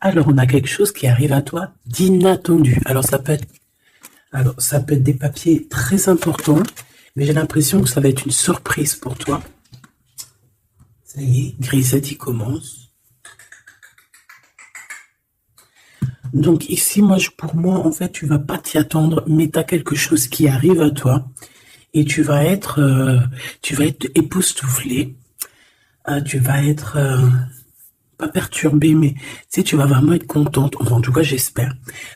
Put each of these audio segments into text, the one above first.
Alors, on a quelque chose qui arrive à toi d'inattendu. Alors, ça peut être des papiers très importants, mais j'ai l'impression que ça va être une surprise pour toi. Ça y est, Grisette, il commence. Donc ici, pour moi, en fait, tu vas pas t'y attendre, mais tu as quelque chose qui arrive à toi et tu vas être époustouflé. Tu vas être pas perturbé, mais tu sais, tu vas vraiment être contente. Enfin, en tout cas, j'espère.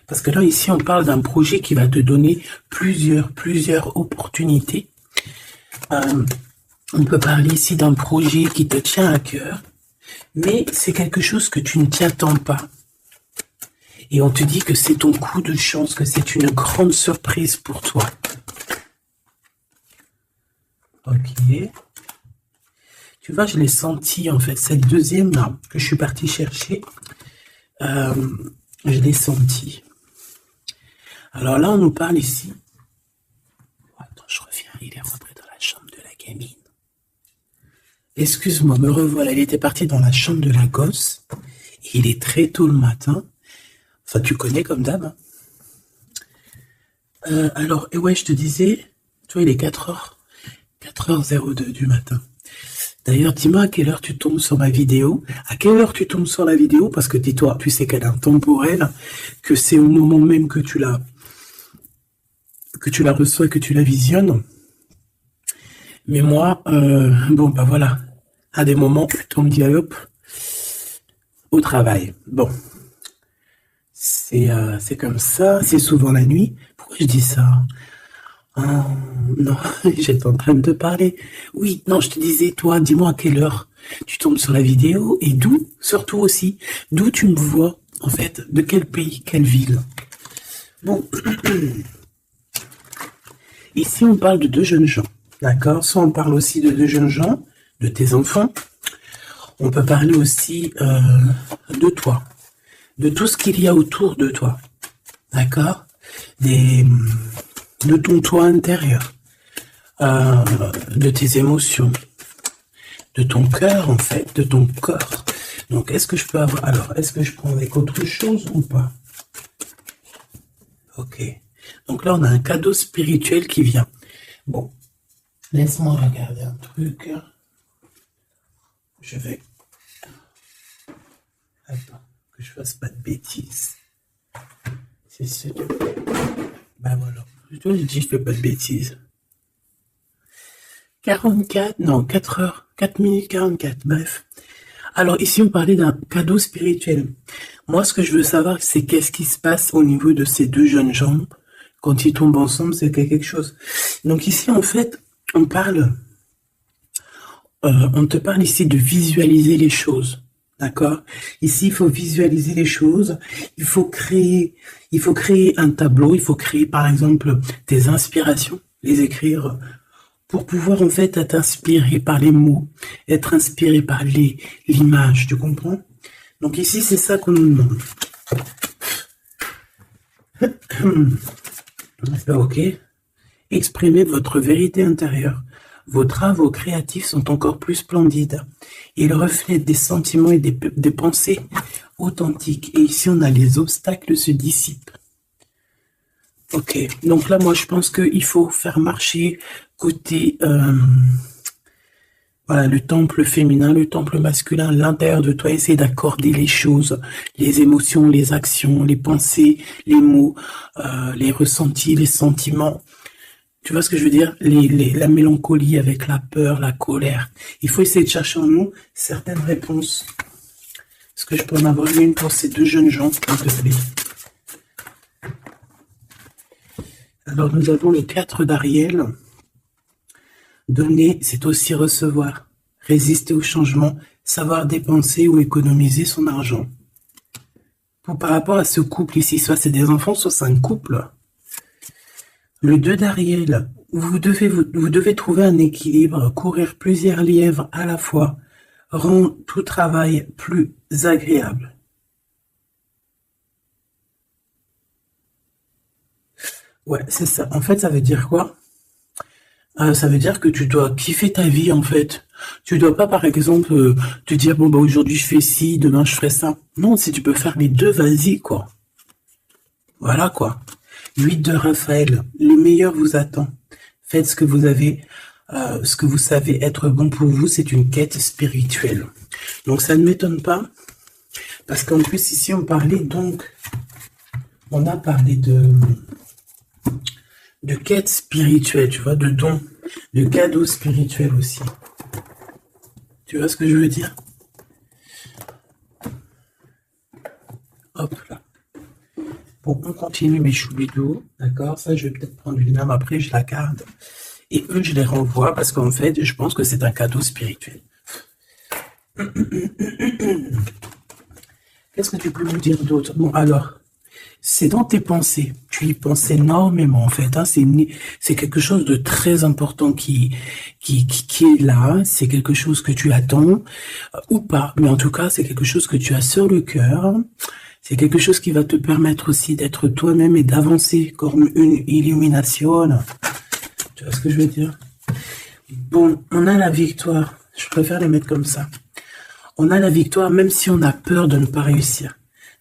Parce que là, ici, on parle d'un projet qui va te donner plusieurs opportunités. On peut parler ici d'un projet qui te tient à cœur, mais c'est quelque chose que tu ne t'y attends pas. Et on te dit que c'est ton coup de chance, que c'est une grande surprise pour toi. Ok. Tu vois, je l'ai senti, en fait, cette deuxième là, que je suis partie chercher, je l'ai senti. Alors là, on nous parle ici. Attends, je reviens, il est rentré dans la chambre de la gamine. Excuse-moi, me revoilà, il était parti dans la chambre de la gosse. Et il est très tôt le matin. Enfin, tu connais comme d'hab. Hein. Alors, et ouais, je te disais, toi, il est 4h02 du matin. D'ailleurs, dis-moi à quelle heure tu tombes sur ma vidéo. À quelle heure tu tombes sur la vidéo? Parce que dis-toi, tu sais qu'elle est intemporelle, que c'est au moment même que tu la reçois, que tu la visionnes. Mais moi, bon, bah voilà, à des moments, je tombe dit hop, au travail. Bon, c'est comme ça, c'est souvent la nuit. Pourquoi je dis ça? Oh, non, j'étais en train de te parler. Oui, non, je te disais, toi, dis-moi à quelle heure tu tombes sur la vidéo et d'où, surtout aussi, d'où tu me vois, en fait, de quel pays, quelle ville. Bon, ici, on parle de deux jeunes gens, d'accord? Soit on parle aussi de deux jeunes gens, de tes enfants. On peut parler aussi de toi, de tout ce qu'il y a autour de toi, d'accord? De ton toi intérieur, de tes émotions, de ton cœur en fait, de ton corps. Donc est-ce que je peux avoir... Alors, est-ce que je prends avec autre chose ou pas? Ok. Donc là, on a un cadeau spirituel qui vient. Bon, laisse-moi regarder un truc. Je vais... Attends, que je fasse pas de bêtises. C'est sûr. Ben voilà. Je te dis, je fais pas de bêtises. 44, non, 4 heures, 4 minutes 44, bref. Alors ici, on parlait d'un cadeau spirituel. Moi, ce que je veux savoir, c'est qu'est-ce qui se passe au niveau de ces deux jeunes gens. Quand ils tombent ensemble, c'est quelque chose. Donc ici, en fait, on te parle ici de visualiser les choses. D'accord? Ici, il faut visualiser les choses. Il faut créer un tableau. Il faut créer, par exemple, des inspirations, les écrire pour pouvoir en fait être inspiré par les mots, être inspiré par l'image, tu comprends? Donc ici, c'est ça qu'on nous demande. Ok. Exprimez votre vérité intérieure. Vos travaux créatifs sont encore plus splendides. Ils reflètent des sentiments et des pensées authentiques. Et ici, on a les obstacles se dissipent. Ok, donc là, moi, je pense qu'il faut faire marcher côté voilà, le temple féminin, le temple masculin, l'intérieur de toi, essayer d'accorder les choses, les émotions, les actions, les pensées, les mots, les ressentis, les sentiments. Tu vois ce que je veux dire? La mélancolie avec la peur, la colère. Il faut essayer de chercher en nous certaines réponses. Est-ce que je peux en avoir une pour ces deux jeunes gens, s'il te plaît? Alors, nous avons le 4 d'Ariel. Donner, c'est aussi recevoir. Résister au changement, savoir dépenser ou économiser son argent. Par rapport à ce couple ici, soit c'est des enfants, soit c'est un couple. Le 2 d'Ariel, vous devez trouver un équilibre, courir plusieurs lièvres à la fois, rend tout travail plus agréable. Ouais, c'est ça. En fait, ça veut dire quoi? Ça veut dire que tu dois kiffer ta vie, en fait. Tu dois pas, par exemple, te dire, bon, bah, aujourd'hui, je fais ci, demain, je ferai ça. Non, si tu peux faire les deux, vas-y, quoi. Voilà, quoi. 8 de Raphaël. Le meilleur vous attend. Faites ce que vous avez, ce que vous savez être bon pour vous. C'est une quête spirituelle. Donc, ça ne m'étonne pas. Parce qu'en plus, ici, on parlait donc, on a parlé de quête spirituelle, tu vois, de dons, de cadeaux spirituels aussi. Tu vois ce que je veux dire? Hop là. Bon, on continue mes choubidous, d'accord? Ça, je vais peut-être prendre une âme après, je la garde. Et eux, je les renvoie parce qu'en fait, je pense que c'est un cadeau spirituel. Qu'est-ce que tu peux me dire d'autre? Bon, alors, c'est dans tes pensées. Tu y penses énormément, en fait. Hein. C'est quelque chose de très important qui est là. C'est quelque chose que tu attends ou pas. Mais en tout cas, c'est quelque chose que tu as sur le cœur. C'est quelque chose qui va te permettre aussi d'être toi-même et d'avancer comme une illumination. Tu vois ce que je veux dire? Bon, on a la victoire. Je préfère les mettre comme ça. On a la victoire même si on a peur de ne pas réussir.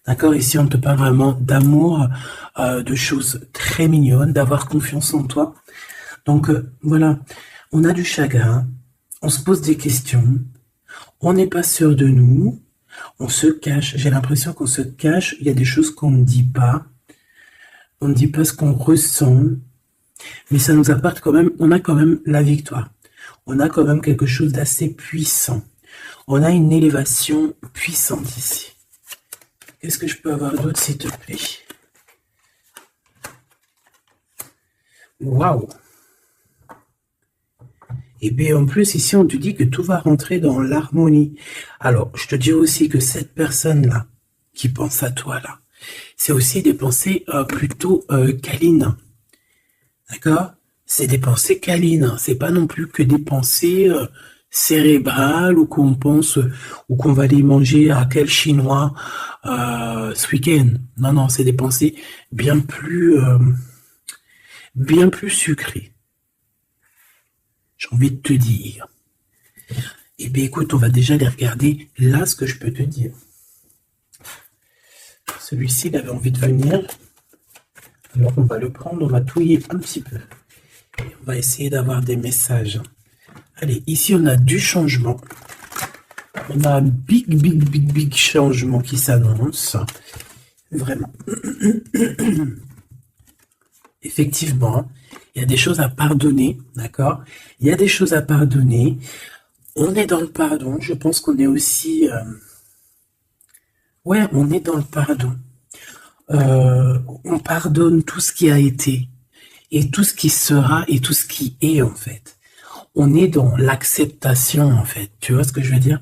D'accord? Ici, on te parle vraiment d'amour, de choses très mignonnes, d'avoir confiance en toi. Donc, voilà. On a du chagrin. On se pose des questions. On n'est pas sûr de nous. On se cache. J'ai l'impression qu'on se cache. Il y a des choses qu'on ne dit pas. On ne dit pas ce qu'on ressent. Mais ça nous apporte quand même, on a quand même la victoire. On a quand même quelque chose d'assez puissant. On a une élévation puissante ici. Qu'est-ce que je peux avoir d'autre, s'il te plaît? Waouh! Et bien en plus, ici, on te dit que tout va rentrer dans l'harmonie. Alors, je te dis aussi que cette personne-là, qui pense à toi, là, c'est aussi des pensées plutôt câlines. D'accord? C'est des pensées câlines. C'est pas non plus que des pensées cérébrales ou qu'on pense ou qu'on va aller manger à quel chinois ce week-end. Non, non, c'est des pensées bien plus sucrées. J'ai envie de te dire. Eh bien, écoute, on va déjà les regarder. Là, ce que je peux te dire. Celui-ci, il avait envie de venir. Alors, on va le prendre, on va touiller un petit peu. Et on va essayer d'avoir des messages. Allez, ici, on a du changement. On a un big changement qui s'annonce. Vraiment. Effectivement, il y a des choses à pardonner, d'accord? Il y a des choses à pardonner. On est dans le pardon. Je pense qu'on est aussi... Ouais, on est dans le pardon. On pardonne tout ce qui a été et tout ce qui sera et tout ce qui est, en fait. On est dans l'acceptation, en fait. Tu vois ce que je veux dire?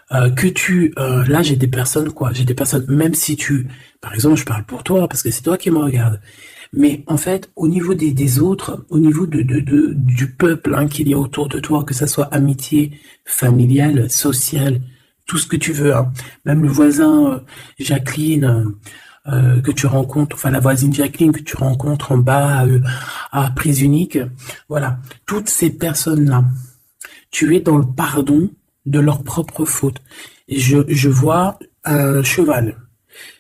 Là, j'ai des personnes, quoi. J'ai des personnes, même si par exemple, je parle pour toi, parce que c'est toi qui me regardes. Mais en fait, au niveau des autres, au niveau du peuple hein, qu'il y a autour de toi, que ça soit amitié, familiale, sociale, tout ce que tu veux, hein. Même le voisin Jacqueline que tu rencontres, enfin la voisine Jacqueline que tu rencontres en bas à Prise Unique, voilà, toutes ces personnes-là, tu es dans le pardon de leur propre faute. Et je vois un cheval.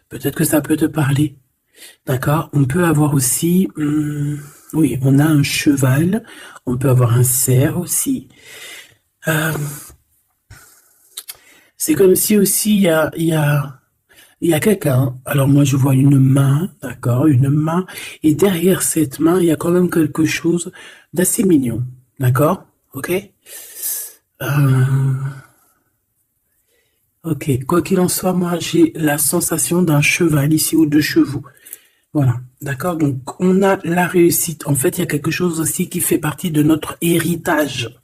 Peut-être que ça peut te parler. D'accord? On peut avoir aussi, oui, on a un cheval, on peut avoir un cerf aussi. C'est comme si aussi il y a quelqu'un. Alors moi je vois une main, d'accord, une main, et derrière cette main il y a quand même quelque chose d'assez mignon, d'accord, ok. Ok, quoi qu'il en soit, moi j'ai la sensation d'un cheval ici ou de chevaux. Voilà, d'accord. Donc on a la réussite. En fait, il y a quelque chose aussi qui fait partie de notre héritage.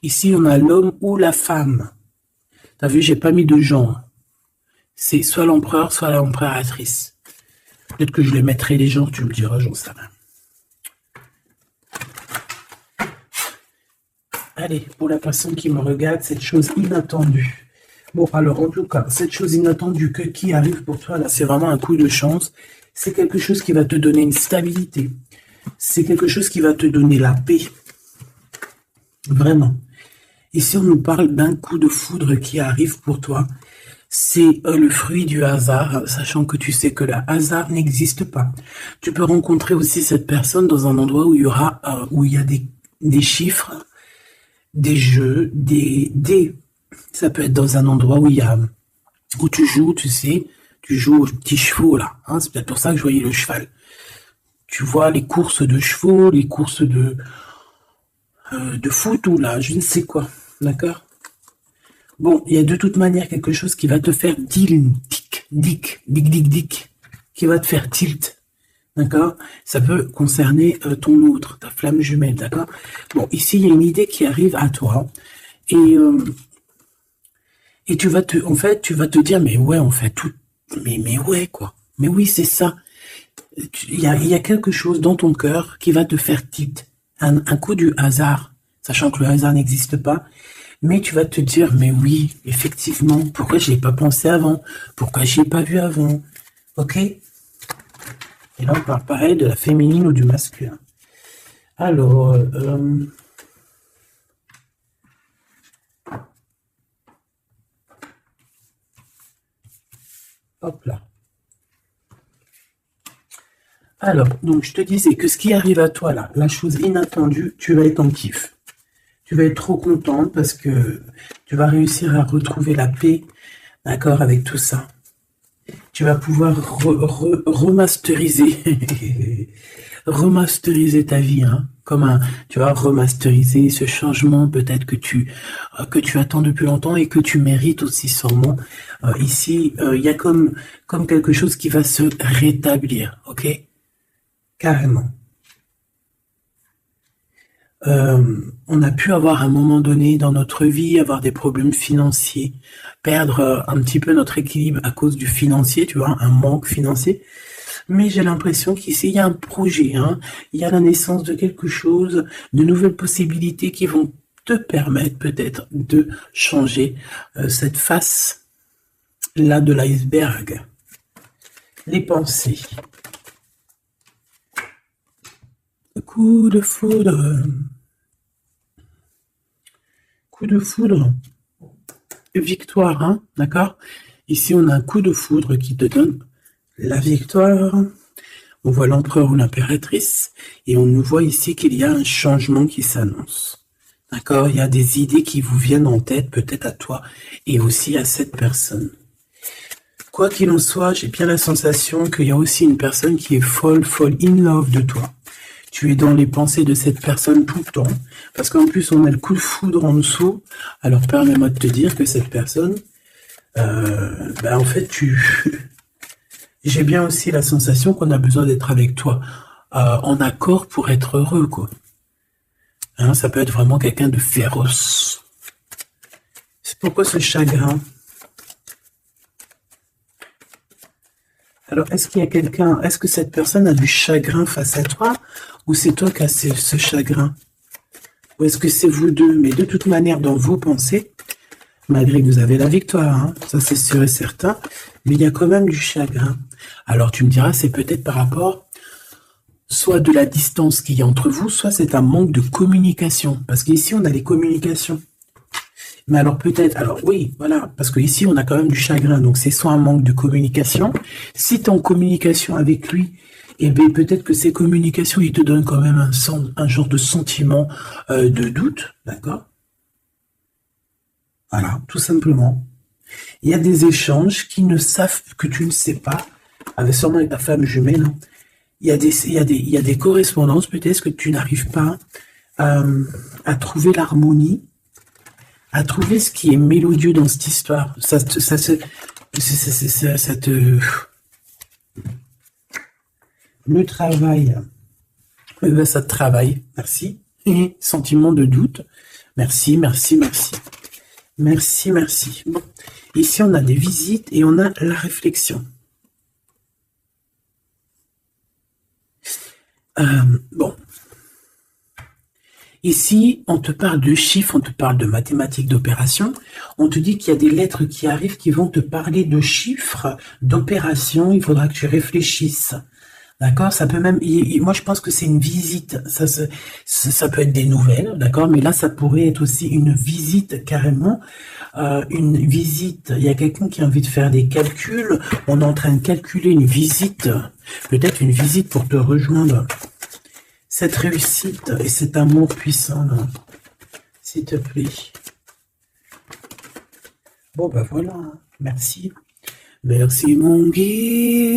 Ici, on a l'homme ou la femme. T'as vu, j'ai pas mis de genre. C'est soit l'empereur, soit l'empereur-actrice. Peut-être que je les mettrai les genres, tu me diras, j'en sais rien. Allez, pour la personne qui me regarde, cette chose inattendue. Bon, alors, en tout cas, cette chose inattendue qui arrive pour toi, là, c'est vraiment un coup de chance. C'est quelque chose qui va te donner une stabilité. C'est quelque chose qui va te donner la paix. Vraiment. Ici, on nous parle d'un coup de foudre qui arrive pour toi. C'est le fruit du hasard, sachant que tu sais que le hasard n'existe pas. Tu peux rencontrer aussi cette personne dans un endroit où il y aura, où il y a des chiffres, des jeux, ça peut être dans un endroit où tu joues, tu sais, tu joues aux petits chevaux là. Hein, c'est peut-être pour ça que je voyais le cheval. Tu vois les courses de chevaux, les courses de foot ou là, je ne sais quoi. D'accord? Bon, il y a de toute manière quelque chose qui va te faire dick, qui va te faire tilt. D'accord? Ça peut concerner ton autre, ta flamme jumelle, d'accord? Bon, ici, il y a une idée qui arrive à toi. Et tu vas te dire, mais ouais, on fait tout. Mais ouais, quoi. Mais oui, c'est ça. Il y a quelque chose dans ton cœur qui va te faire tilt. Un coup du hasard, sachant que le hasard n'existe pas. Mais tu vas te dire, mais oui, effectivement, pourquoi je n'y ai pas pensé avant? Pourquoi je n'y ai pas vu avant? Ok? Et là, on parle pareil de la féminine ou du masculin. Alors, hop là. Alors, donc je te disais que ce qui arrive à toi là, la chose inattendue, tu vas être en kiff. Tu vas être trop contente parce que tu vas réussir à retrouver la paix, d'accord, avec tout ça. Tu vas pouvoir remasteriser, remasteriser ta vie, hein, tu vas remasteriser ce changement peut-être que tu attends depuis longtemps et que tu mérites aussi sûrement. Ici, il y a comme quelque chose qui va se rétablir, ok? Carrément. On a pu avoir à un moment donné dans notre vie, avoir des problèmes financiers, perdre un petit peu notre équilibre à cause du financier, tu vois, un manque financier. Mais j'ai l'impression qu'ici, il y a un projet, hein, il y a la naissance de quelque chose, de nouvelles possibilités qui vont te permettre peut-être de changer cette face-là de l'iceberg. Les pensées. Coup de foudre. Coup de foudre. Victoire, hein, d'accord? Ici, on a un coup de foudre qui te donne la victoire. On voit l'empereur ou l'impératrice. Et on nous voit ici qu'il y a un changement qui s'annonce. D'accord? Il y a des idées qui vous viennent en tête, peut-être à toi, et aussi à cette personne. Quoi qu'il en soit, j'ai bien la sensation qu'il y a aussi une personne qui est folle in love de toi. Tu es dans les pensées de cette personne tout le temps, parce qu'en plus on a le coup de foudre en dessous. Alors permets-moi de te dire que cette personne, en fait, j'ai bien aussi la sensation qu'on a besoin d'être avec toi, en accord pour être heureux, quoi. Hein, ça peut être vraiment quelqu'un de féroce. C'est pourquoi ce chagrin? Alors, est-ce qu'il y a quelqu'un, est-ce que cette personne a du chagrin face à toi, ou c'est toi qui as ce chagrin? Ou est-ce que c'est vous deux? Mais de toute manière, dans vos pensées, malgré que vous avez la victoire, hein, ça c'est sûr et certain, mais il y a quand même du chagrin. Alors tu me diras, c'est peut-être par rapport soit de la distance qu'il y a entre vous, soit c'est un manque de communication. Parce qu'ici, on a les communications. Mais alors peut-être, alors oui, voilà, parce que ici on a quand même du chagrin, donc c'est soit un manque de communication. Si tu es en communication avec lui, eh bien peut-être que ces communications, il te donnent quand même un genre de sentiment de doute, d'accord? Voilà, tout simplement. Il y a des échanges qui ne savent que tu ne sais pas, sûrement avec ta femme jumelle. Hein. Il y a des correspondances peut-être que tu n'arrives pas à trouver l'harmonie, à trouver ce qui est mélodieux dans cette histoire. Le travail, ça te travaille. Merci. Et sentiment de doute. Merci. Bon. Ici, on a des visites et on a la réflexion. Bon. Ici, on te parle de chiffres, on te parle de mathématiques, d'opérations. On te dit qu'il y a des lettres qui arrivent qui vont te parler de chiffres, d'opérations. Il faudra que tu réfléchisses. D'accord? Ça peut même, moi je pense que c'est une visite. Ça peut être des nouvelles, d'accord? Mais là, ça pourrait être aussi une visite carrément. Une visite. Il y a quelqu'un qui a envie de faire des calculs. On est en train de calculer une visite. Peut-être une visite pour te rejoindre. Cette réussite et cet amour puissant, là. S'il te plaît. Bon, ben voilà. Merci. Merci, mon guide.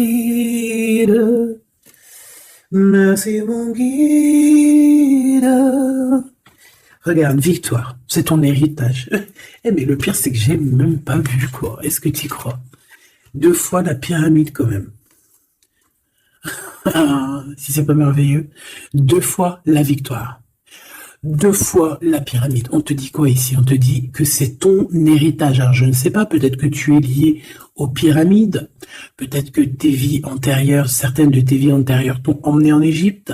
Merci, mon guide. Regarde, victoire, c'est ton héritage. Eh mais le pire, c'est que j'ai même pas vu, quoi. Est-ce que tu y crois? 2 fois la pyramide, quand même. Ah, si c'est pas merveilleux. 2 fois la victoire. 2 fois la pyramide. On te dit quoi ici? On te dit que c'est ton héritage. Alors, je ne sais pas, peut-être que tu es lié aux pyramides. Peut-être que tes vies antérieures, certaines de tes vies antérieures t'ont emmené en Égypte.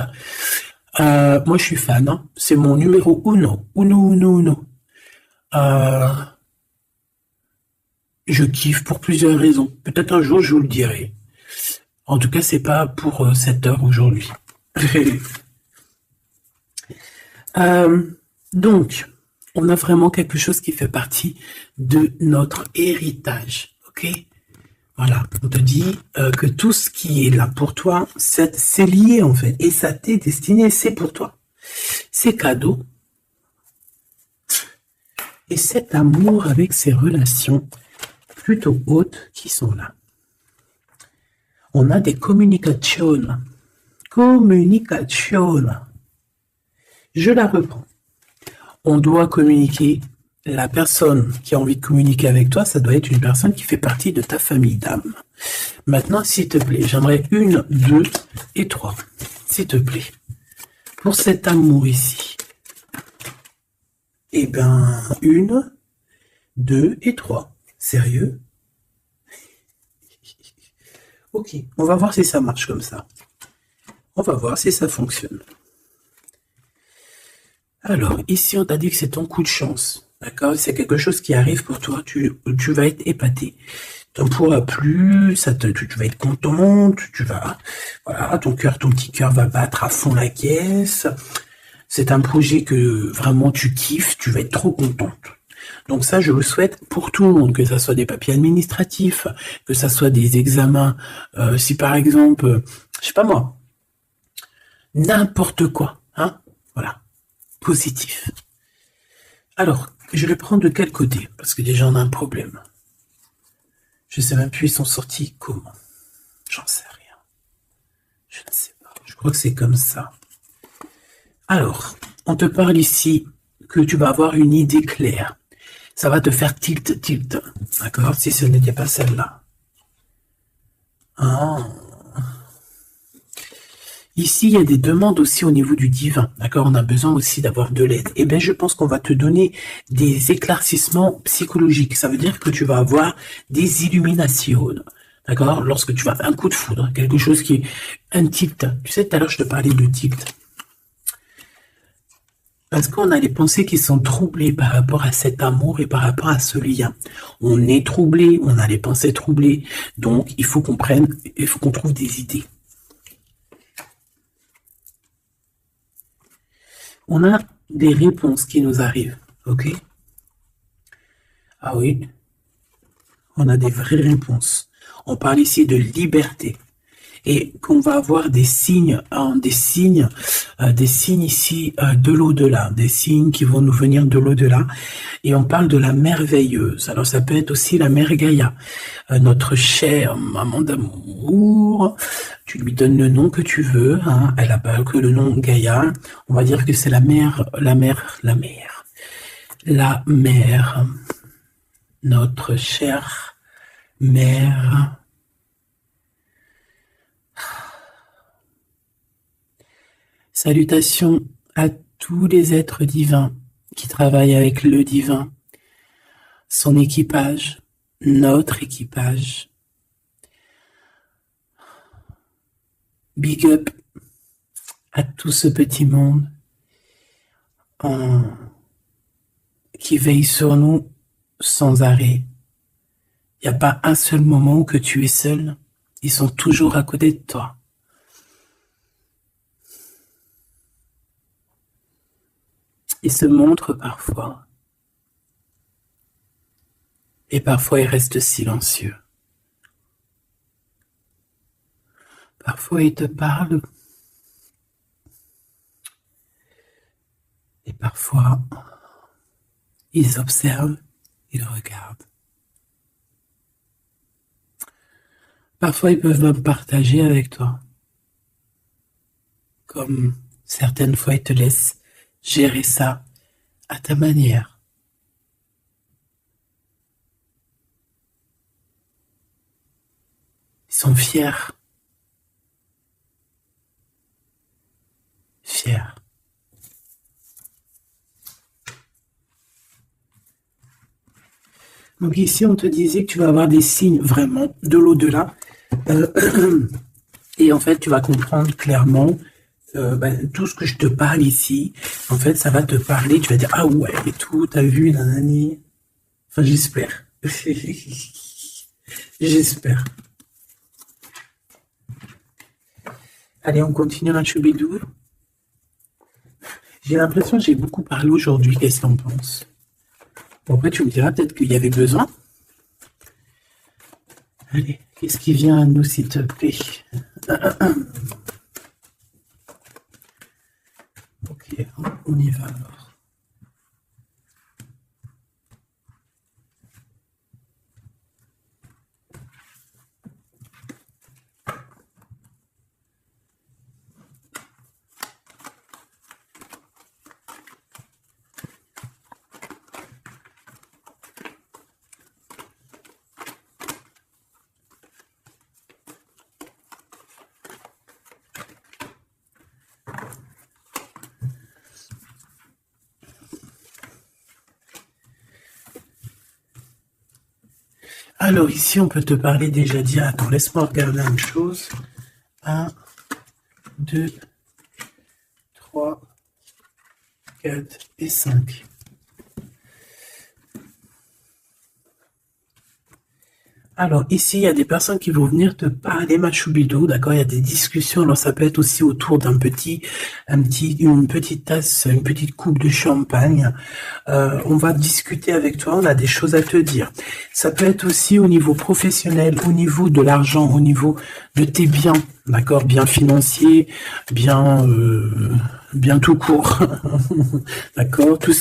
Moi, je suis fan, hein. C'est mon numéro uno. Uno, uno, uno. Euh, je kiffe pour plusieurs raisons. Peut-être un jour, je vous le dirai. En tout cas, c'est pas pour cette heure aujourd'hui. Donc, on a vraiment quelque chose qui fait partie de notre héritage. Ok? Voilà, on te dit que tout ce qui est là pour toi, c'est lié en fait. Et ça t'est destiné, c'est pour toi. C'est cadeau. Et cet amour avec ces relations plutôt hautes qui sont là. On a des communications. Communication. Je la reprends. On doit communiquer. La personne qui a envie de communiquer avec toi, ça doit être une personne qui fait partie de ta famille d'âme. Maintenant, s'il te plaît, j'aimerais 1, 2 et 3. S'il te plaît. Pour cet amour ici. Eh ben, 1, 2 et 3. Sérieux? Ok, on va voir si ça marche comme ça. On va voir si ça fonctionne. Alors, ici, on t'a dit que c'est ton coup de chance. D'accord? C'est quelque chose qui arrive pour toi. Tu vas être épaté. Tu n'en pourras plus. Tu vas être contente. Voilà, ton petit cœur va battre à fond la caisse. C'est un projet que vraiment tu kiffes. Tu vas être trop contente. Donc ça, je le souhaite pour tout le monde, que ça soit des papiers administratifs, que ça soit des examens. Si par exemple, je sais pas moi, n'importe quoi, hein, voilà, positif. Alors, je le prends de quel côté? Parce que déjà, on a un problème. Je sais même plus, ils sont sortis comment. J'en sais rien. Je ne sais pas. Je crois que c'est comme ça. Alors, on te parle ici que tu vas avoir une idée claire. Ça va te faire tilt. D'accord? Si ce n'était pas celle-là. Ah. Ici, il y a des demandes aussi au niveau du divin. D'accord? On a besoin aussi d'avoir de l'aide. Eh bien, je pense qu'on va te donner des éclaircissements psychologiques. Ça veut dire que tu vas avoir des illuminations. D'accord? Lorsque tu vas faire un coup de foudre, quelque chose qui est un tilt. Tu sais, tout à l'heure, je te parlais de tilt. Parce qu'on a les pensées qui sont troublées par rapport à cet amour et par rapport à ce lien. On est troublé, on a les pensées troublées. Donc, il faut qu'on trouve des idées. On a des réponses qui nous arrivent, ok? Ah oui, on a des vraies réponses. On parle ici de liberté. Et qu'on va avoir des signes, des signes ici de l'au-delà, des signes qui vont nous venir de l'au-delà. Et on parle de la merveilleuse. Alors ça peut être aussi la mère Gaïa, notre chère maman d'amour. Tu lui donnes le nom que tu veux. Hein. Elle n'a pas que le nom Gaïa. On va dire que c'est la mère, notre chère mère. Salutations à tous les êtres divins qui travaillent avec le divin, son équipage, notre équipage. Big up à tout ce petit monde qui veille sur nous sans arrêt. Il n'y a pas un seul moment où que tu es seul. Ils sont toujours à côté de toi. Il se montre parfois. Et parfois, il reste silencieux. Parfois, il te parle. Et parfois, ils observent, ils regardent. Parfois, ils peuvent même partager avec toi. Comme certaines fois, ils te laissent gérer ça à ta manière. Ils sont fiers. Fiers. Donc ici, on te disait que tu vas avoir des signes vraiment de l'au-delà. Et en fait, tu vas comprendre clairement tout ce que je te parle ici. En fait, ça va te parler. Tu vas dire, ah ouais, et tout, t'as vu, nanani. Enfin, j'espère. J'espère. Allez, on continue la choubidou. J'ai l'impression que j'ai beaucoup parlé aujourd'hui. Qu'est-ce que t'en penses? Bon, après, tu me diras peut-être qu'il y avait besoin. Allez, qu'est-ce qui vient à nous, s'il te plaît? Ok, on y va alors. Alors ici, on peut te parler déjà dire, attends, laisse-moi regarder une chose. 1, 2, 3, 4 et 5. Alors ici, il y a des personnes qui vont venir te parler Machoubidou, d'accord? Il y a des discussions. Alors ça peut être aussi autour une petite tasse, une petite coupe de champagne. On va discuter avec toi. On a des choses à te dire. Ça peut être aussi au niveau professionnel, au niveau de l'argent, au niveau de tes biens, d'accord? Bien financiers, bien tout court, d'accord? Tout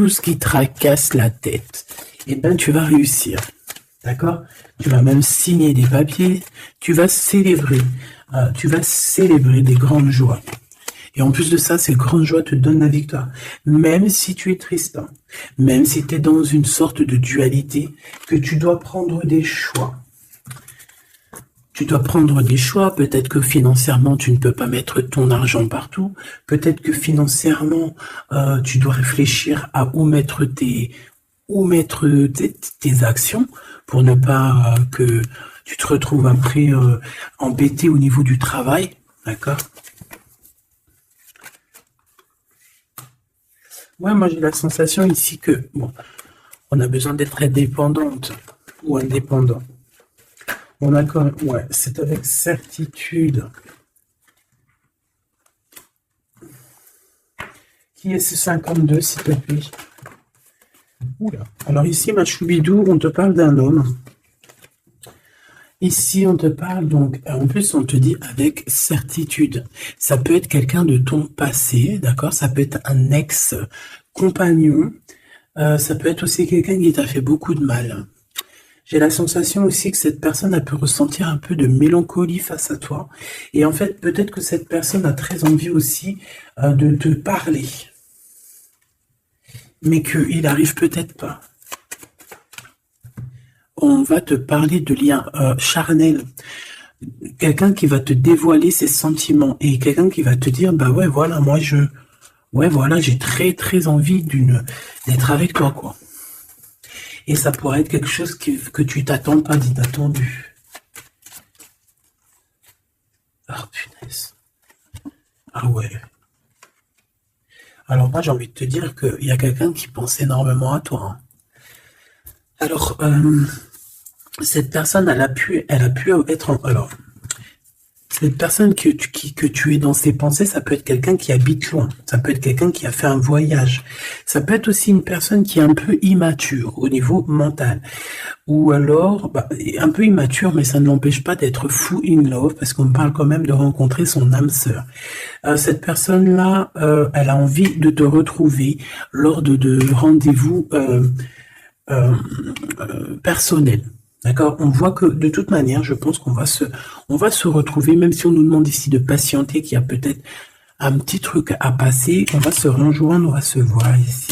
ce qui tracasse la tête. Eh ben, tu vas réussir. D'accord? Tu vas même signer des papiers, tu vas célébrer des grandes joies. Et en plus de ça, ces grandes joies te donnent la victoire. Même si tu es triste, même si tu es dans une sorte de dualité, que tu dois prendre des choix. Tu dois prendre des choix, peut-être que financièrement, tu ne peux pas mettre ton argent partout. Peut-être que financièrement, tu dois réfléchir à où mettre tes actions pour ne pas que tu te retrouves après embêté au niveau du travail, d'accord? Ouais, moi j'ai la sensation ici que, bon, on a besoin d'être indépendante ou indépendant. On a quand même, ouais, c'est avec certitude. Qui est ce 52, s'il te plaît? Oula. Alors ici, Machoubidou, on te parle d'un homme. Ici, on te parle donc, en plus, on te dit avec certitude. Ça peut être quelqu'un de ton passé, d'accord? Ça peut être un ex-compagnon. Ça peut être aussi quelqu'un qui t'a fait beaucoup de mal. J'ai la sensation aussi que cette personne a pu ressentir un peu de mélancolie face à toi. Et en fait, peut-être que cette personne a très envie aussi de te parler. Mais qu'il n'arrive peut-être pas. On va te parler de liens charnels. Quelqu'un qui va te dévoiler ses sentiments et quelqu'un qui va te dire, bah ouais, voilà, j'ai très très envie d'être avec toi, quoi. Et ça pourrait être quelque chose que tu t'attends pas d'inattendu. Ah, punaise. Ah ouais. Alors moi, j'ai envie de te dire qu'il y a quelqu'un qui pense énormément à toi. Alors, cette personne, elle a pu être... Alors, Cette personne que tu es dans ses pensées, ça peut être quelqu'un qui habite loin, ça peut être quelqu'un qui a fait un voyage, ça peut être aussi une personne qui est un peu immature au niveau mental, ou alors un peu immature, mais ça ne l'empêche pas d'être fou in love, parce qu'on parle quand même de rencontrer son âme sœur. Cette personne-là, elle a envie de te retrouver lors de rendez-vous personnels. D'accord? On voit que de toute manière, je pense qu'on va se retrouver, même si on nous demande ici de patienter, qu'il y a peut-être un petit truc à passer, on va se rejoindre, on va se voir ici.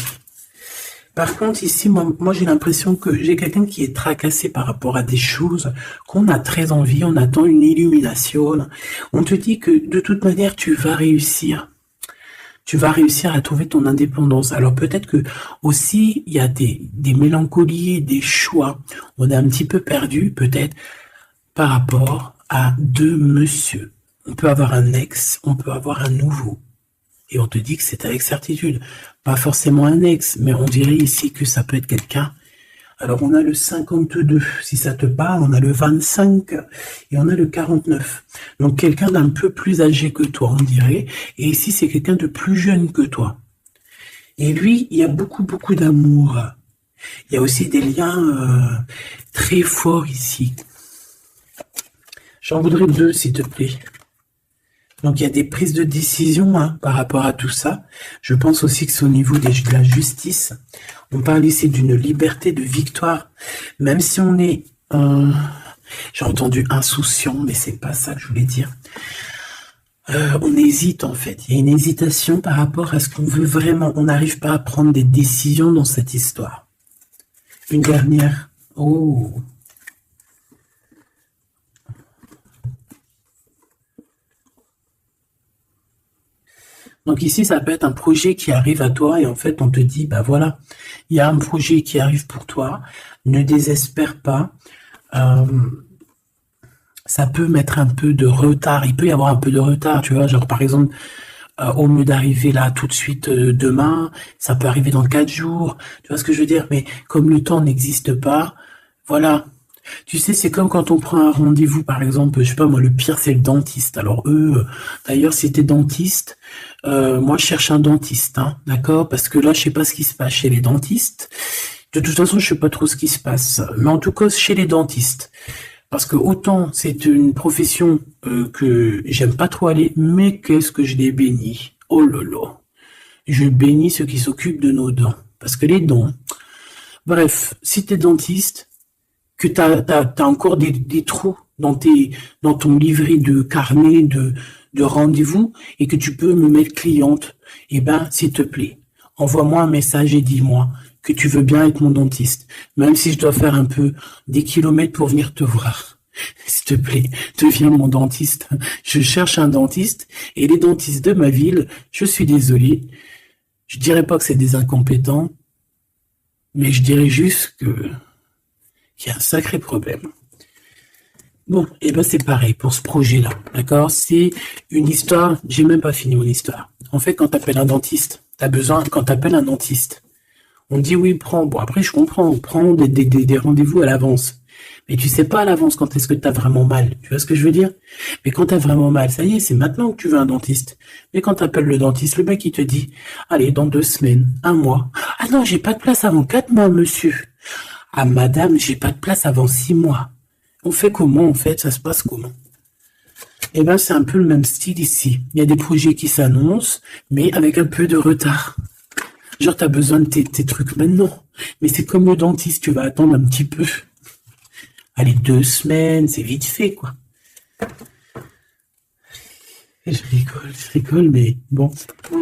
Par contre, ici, moi j'ai l'impression que j'ai quelqu'un qui est tracassé par rapport à des choses qu'on a très envie, on attend une illumination. On te dit que de toute manière, tu vas réussir. Tu vas réussir à trouver ton indépendance. Alors peut-être que aussi il y a des mélancolies, des choix. On est un petit peu perdu peut-être par rapport à deux monsieur. On peut avoir un ex, on peut avoir un nouveau. Et on te dit que c'est avec certitude. Pas forcément un ex, mais on dirait ici que ça peut être quelqu'un. Alors on a le 52, si ça te parle, on a le 25 et on a le 49. Donc quelqu'un d'un peu plus âgé que toi, on dirait. Et ici, c'est quelqu'un de plus jeune que toi. Et lui, il y a beaucoup, beaucoup d'amour. Il y a aussi des liens très forts ici. J'en voudrais deux, s'il te plaît. Donc il y a des prises de décision par rapport à tout ça. Je pense aussi que c'est au niveau de la justice. On parle ici d'une liberté de victoire. Même si on est, j'ai entendu insouciant, mais c'est pas ça que je voulais dire. On hésite en fait. Il y a une hésitation par rapport à ce qu'on veut vraiment. On n'arrive pas à prendre des décisions dans cette histoire. Une dernière. Oh. Donc ici, ça peut être un projet qui arrive à toi et en fait, on te dit, bah voilà, il y a un projet qui arrive pour toi, ne désespère pas. Ça peut mettre un peu de retard, il peut y avoir un peu de retard, tu vois, genre par exemple, au lieu d'arriver là tout de suite demain, ça peut arriver dans 4 jours, tu vois ce que je veux dire, mais comme le temps n'existe pas, voilà. Tu sais, c'est comme quand on prend un rendez-vous, par exemple, je sais pas moi, le pire c'est le dentiste. Alors eux, d'ailleurs, si t'es dentiste, moi je cherche un dentiste, hein, d'accord? Parce que là, je sais pas ce qui se passe chez les dentistes. De toute façon, je sais pas trop ce qui se passe, mais en tout cas chez les dentistes. Parce que autant c'est une profession que j'aime pas trop aller, mais qu'est-ce que je les bénis. Oh là là. Je bénis ceux qui s'occupent de nos dents. Parce que les dents... Bref, si t'es dentiste, que t'as encore des trous dans ton livret de carnet de rendez-vous et que tu peux me mettre cliente, eh ben, s'il te plaît, envoie-moi un message et dis-moi que tu veux bien être mon dentiste, même si je dois faire un peu des kilomètres pour venir te voir. S'il te plaît, deviens mon dentiste. Je cherche un dentiste et les dentistes de ma ville, je suis désolé, je dirais pas que c'est des incompétents, mais je dirais juste que qu'il y a un sacré problème. Bon, et ben c'est pareil pour ce projet-là, d'accord? C'est une histoire, j'ai même pas fini mon histoire. En fait, quand t'appelles un dentiste, quand t'appelles un dentiste, on dit oui, prends, bon après je comprends, on prend des rendez-vous à l'avance. Mais tu sais pas à l'avance quand est-ce que t'as vraiment mal, tu vois ce que je veux dire? Mais quand t'as vraiment mal, ça y est, c'est maintenant que tu veux un dentiste. Mais quand t'appelles le dentiste, le mec il te dit, allez, dans 2 semaines, 1 mois. Ah non, j'ai pas de place avant 4 mois, monsieur. Ah madame, j'ai pas de place avant 6 mois. On fait comment en fait? Ça se passe comment? Eh ben c'est un peu le même style ici. Il y a des projets qui s'annoncent, mais avec un peu de retard. Genre t'as besoin de tes trucs maintenant. Mais c'est comme le dentiste, tu vas attendre un petit peu. Allez, 2 semaines, c'est vite fait quoi. Et je rigole, mais bon.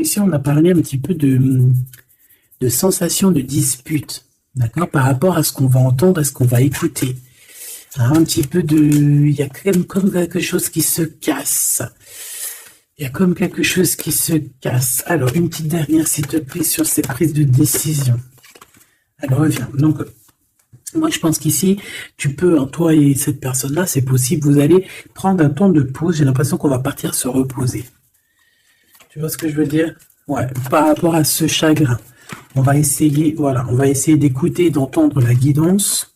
Ici on a parlé un petit peu de sensation de dispute. D'accord? Par rapport à ce qu'on va entendre, à ce qu'on va écouter. Un petit peu il y a quand même comme quelque chose qui se casse. Il y a comme quelque chose qui se casse. Alors, une petite dernière, s'il te plaît, sur ces prises de décision. Alors, reviens. Donc, moi, je pense qu'ici, tu peux, toi et cette personne-là, c'est possible, vous allez prendre un temps de pause. J'ai l'impression qu'on va partir se reposer. Tu vois ce que je veux dire? Ouais, par rapport à ce chagrin. On va essayer, voilà, on va essayer d'écouter et d'entendre la guidance,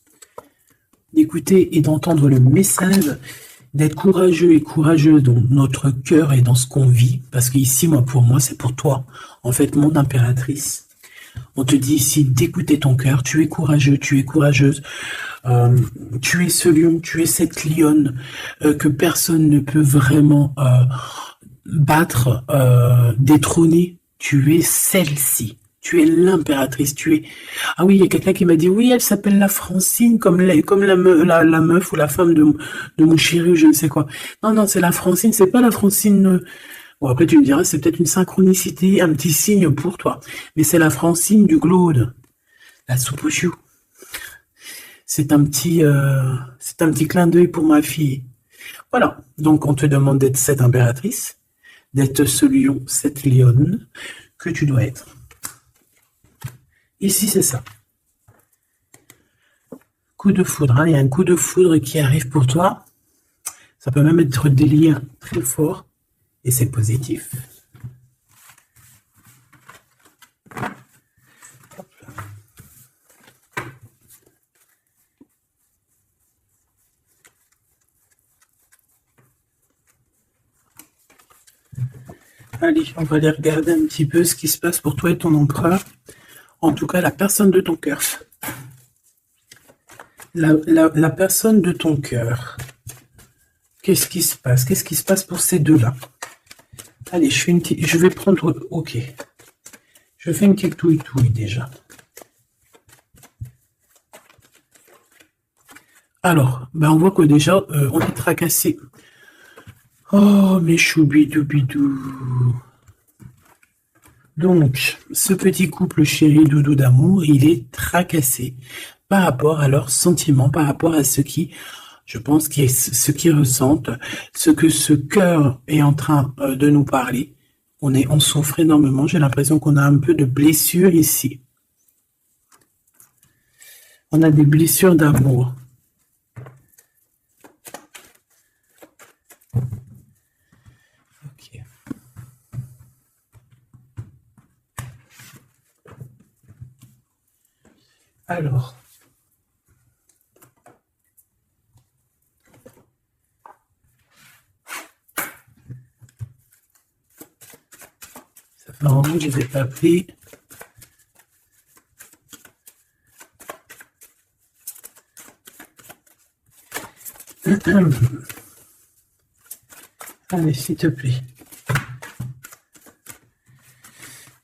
d'écouter et d'entendre le message d'être courageux et courageuse dans notre cœur et dans ce qu'on vit, parce qu'ici, moi, pour moi, c'est pour toi. En fait, mon impératrice, on te dit ici d'écouter ton cœur, tu es courageux, tu es courageuse, euh, tu es ce lion, tu es cette lionne que personne ne peut vraiment battre, détrôner, tu es celle-ci. Tu es l'impératrice, tu es... Ah oui, il y a quelqu'un qui m'a dit, oui, elle s'appelle la Francine, comme la meuf ou la femme de mon chéri ou je ne sais quoi. Non, non, c'est la Francine, c'est pas la Francine... Bon, après, tu me diras, c'est peut-être une synchronicité, un petit signe pour toi. Mais c'est la Francine du Glaude, la soupe aux choux. C'est un petit clin d'œil pour ma fille. Voilà. Donc, on te demande d'être cette impératrice, d'être ce lion, cette lionne que tu dois être. Ici, c'est ça. Coup de foudre, hein. Il y a un coup de foudre qui arrive pour toi. Ça peut même être des liens très forts et c'est positif. Allez, on va aller regarder un petit peu ce qui se passe pour toi et ton empereur. En tout cas, la personne de ton cœur. La personne de ton cœur. Qu'est-ce qui se passe? Qu'est-ce qui se passe pour ces deux-là? Allez, je vais prendre... Ok. Je fais une petite touille-touille déjà. Alors, ben on voit que déjà, on est tracassé. Oh, mes choubidou-bidou. Donc, ce petit couple chéri doudou d'amour, il est tracassé par rapport à leurs sentiments, par rapport à ce qui, je pense, ce qu'ils ressentent, ce que ce cœur est en train de nous parler. On souffre énormément. J'ai l'impression qu'on a un peu de blessures ici. On a des blessures d'amour. Ok. Alors. Ça fait un moment que je ne les ai pas pris. Allez, s'il te plaît.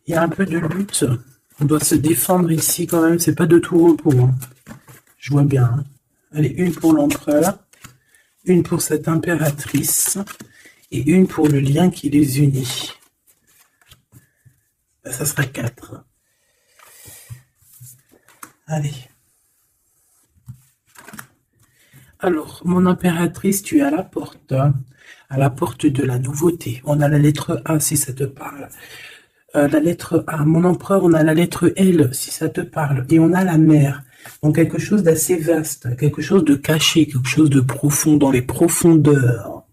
Il y a un peu de lutte. On doit se défendre ici quand même. C'est pas de tout repos. Hein. Je vois bien. Hein. Allez, une pour l'empereur, une pour cette impératrice et une pour le lien qui les unit. Ben, ça sera 4. Allez. Alors, mon impératrice, tu es à la porte de la nouveauté. On a la lettre A si ça te parle. La lettre A. Mon empereur, on a la lettre L si ça te parle. Et on a la mer. Donc quelque chose d'assez vaste, quelque chose de caché, quelque chose de profond, dans les profondeurs.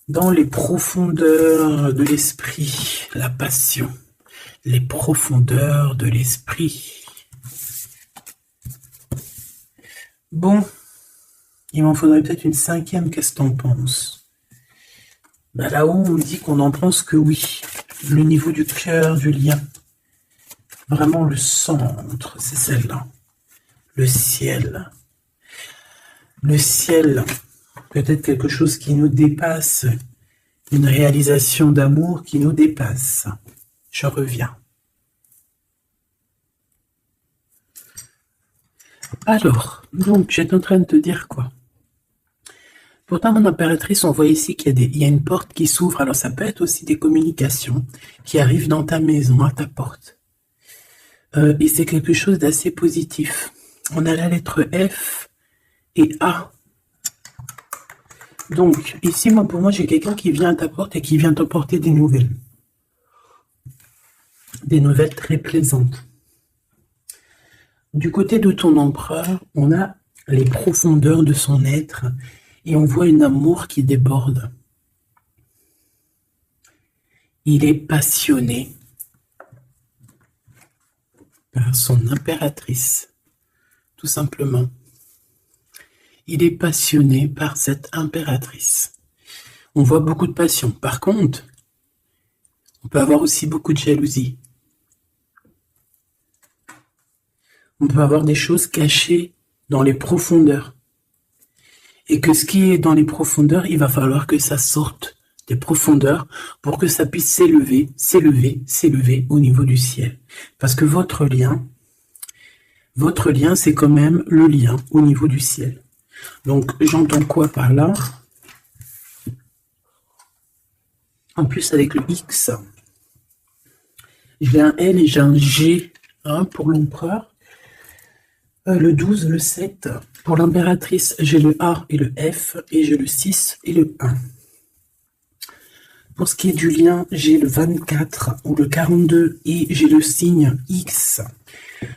Dans les profondeurs de l'esprit, la passion. Les profondeurs de l'esprit. Bon. Il m'en faudrait peut-être une 5e, qu'est-ce que t'en penses? Ben là-haut, on me dit qu'on en pense que oui. Le niveau du cœur, du lien. Vraiment le centre, c'est celle-là. Le ciel. Le ciel. Peut-être quelque chose qui nous dépasse. Une réalisation d'amour qui nous dépasse. Je reviens. Alors, donc, j'étais en train de te dire quoi? Pourtant, mon impératrice, on voit ici qu'il y a une porte qui s'ouvre. Alors, ça peut être aussi des communications qui arrivent dans ta maison, à ta porte. Et c'est quelque chose d'assez positif. On a la lettre F et A. Donc, ici, pour moi, j'ai quelqu'un qui vient à ta porte et qui vient t'apporter des nouvelles. Des nouvelles très plaisantes. Du côté de ton empereur, on a les profondeurs de son être. Et on voit un amour qui déborde. Il est passionné par son impératrice, tout simplement. Il est passionné par cette impératrice. On voit beaucoup de passion. Par contre, on peut avoir aussi beaucoup de jalousie. On peut avoir des choses cachées dans les profondeurs. Et que ce qui est dans les profondeurs, il va falloir que ça sorte des profondeurs pour que ça puisse s'élever, s'élever, s'élever au niveau du ciel. Parce que votre lien, c'est quand même le lien au niveau du ciel. Donc, j'entends quoi par là? En plus, avec le X, j'ai un L et j'ai un G pour l'empereur. Le 12, le 7. Pour l'impératrice, j'ai le A et le F, et j'ai le 6 et le 1. Pour ce qui est du lien, j'ai le 24 ou le 42 et j'ai le signe X.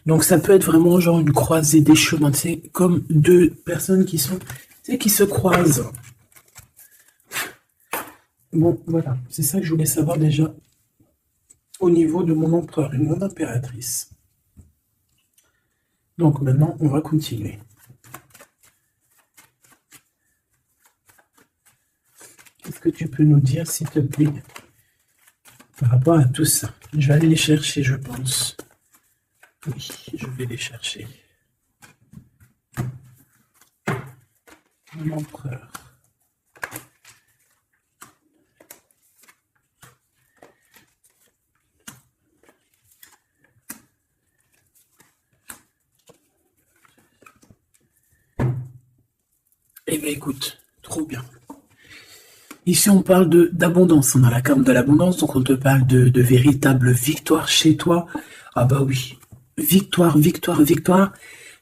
Donc ça peut être vraiment genre une croisée des chemins. C'est comme deux personnes qui se croisent. Bon, voilà. C'est ça que je voulais savoir déjà au niveau de mon empereur et mon impératrice. Donc maintenant, on va continuer. Qu'est-ce que tu peux nous dire, s'il te plaît, par rapport à tout ça? Je vais aller les chercher, je pense. Oui, je vais les chercher. Mon empereur. Eh bien, écoute, trop bien. Ici, on parle d'abondance. On a la carte de l'abondance, donc on te parle de véritable victoire chez toi. Ah bah oui, victoire, victoire, victoire.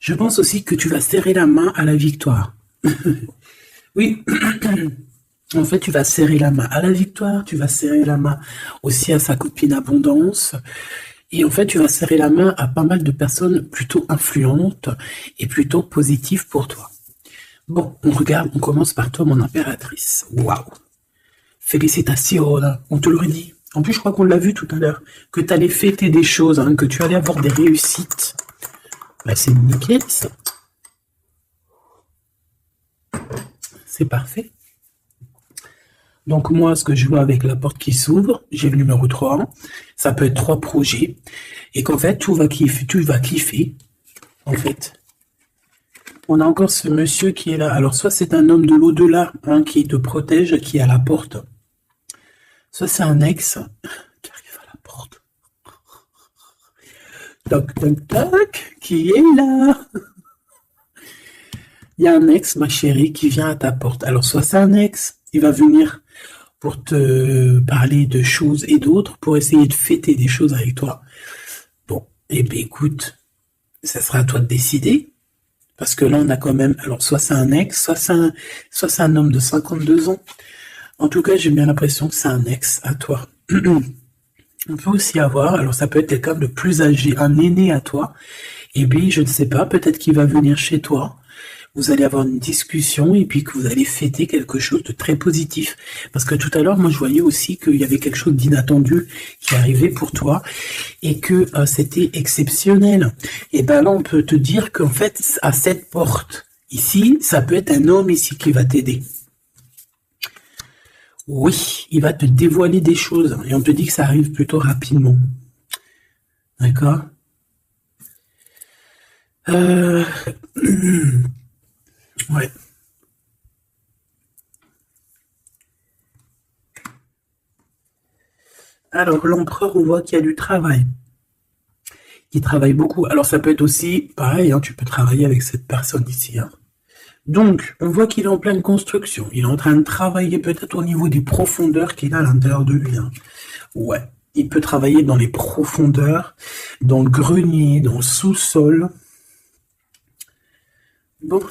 Je pense aussi que tu vas serrer la main à la victoire. Oui, en fait, tu vas serrer la main à la victoire, tu vas serrer la main aussi à sa copine abondance. Et en fait, tu vas serrer la main à pas mal de personnes plutôt influentes et plutôt positives pour toi. Bon, on regarde, on commence par toi, mon impératrice. Waouh! Félicitations, on te le redit. En plus, je crois qu'on l'a vu tout à l'heure, que tu allais fêter des choses, que tu allais avoir des réussites. Bah, c'est nickel, ça. C'est parfait. Donc moi, ce que je vois avec la porte qui s'ouvre, j'ai le numéro 3. Ça peut être 3 projets. Et qu'en fait, tu vas kiffer, en fait. On a encore ce monsieur qui est là. Alors, soit c'est un homme de l'au-delà qui te protège, qui est à la porte. Soit c'est un ex qui arrive à la porte. Toc, toc, toc, qui est là? Il y a un ex, ma chérie, qui vient à ta porte. Alors, soit c'est un ex, il va venir pour te parler de choses et d'autres, pour essayer de fêter des choses avec toi. Bon, eh bien, écoute, ça sera à toi de décider. Parce que là, on a quand même... Alors, soit c'est un ex, soit c'est un homme de 52 ans. En tout cas, j'ai bien l'impression que c'est un ex à toi. On peut aussi avoir... Alors, ça peut être quelqu'un de plus âgé, un aîné à toi. Et puis, je ne sais pas, peut-être qu'il va venir chez toi. Vous allez avoir une discussion et puis que vous allez fêter quelque chose de très positif. Parce que tout à l'heure, moi, je voyais aussi qu'il y avait quelque chose d'inattendu qui arrivait pour toi et que c'était exceptionnel. Et ben là, on peut te dire qu'en fait, à cette porte, ici, ça peut être un homme ici qui va t'aider. Oui, il va te dévoiler des choses et on te dit que ça arrive plutôt rapidement. D'accord? Ouais. Alors, l'empereur, on voit qu'il y a du travail. Il travaille beaucoup. Alors, ça peut être aussi, pareil, tu peux travailler avec cette personne ici. Donc, on voit qu'il est en pleine construction. Il est en train de travailler peut-être au niveau des profondeurs qu'il a à l'intérieur de lui. Ouais, il peut travailler dans les profondeurs, dans le grenier, dans le sous-sol. Bon.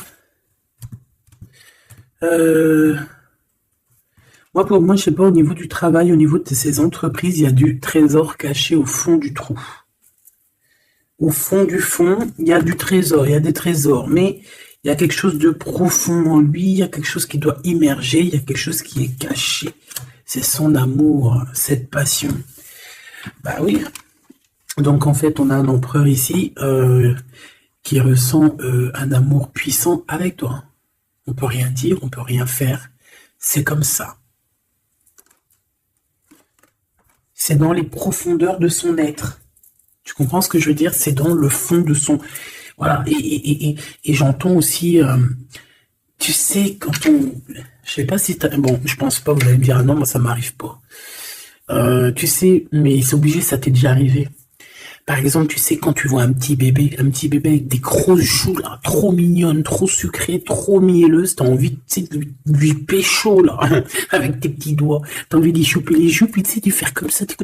Moi, je sais pas, au niveau du travail, au niveau de ces entreprises, il y a du trésor caché au fond du trou. Au fond du fond, il y a du trésor, il y a des trésors, mais il y a quelque chose de profond en lui, il y a quelque chose qui doit immerger, il y a quelque chose qui est caché. C'est son amour, cette passion. Bah oui. Donc en fait, on a un empereur ici qui ressent un amour puissant avec toi. On peut rien dire, on peut rien faire. C'est comme ça. C'est dans les profondeurs de son être. Tu comprends ce que je veux dire? C'est dans le fond de son... Voilà. Et j'entends aussi... tu sais, quand on... Je sais pas si t'as... Bon, je pense pas, vous allez me dire, ah non, moi ça m'arrive pas. Tu sais, mais c'est obligé, ça t'est déjà arrivé. Par exemple, tu sais, quand tu vois un petit bébé avec des grosses joues, là, trop mignonnes, trop sucrées, trop mielleuses, t'as envie, tu sais, de lui pécho, là, avec tes petits doigts. T'as envie d'y choper les joues, puis tu sais, de faire comme ça, tu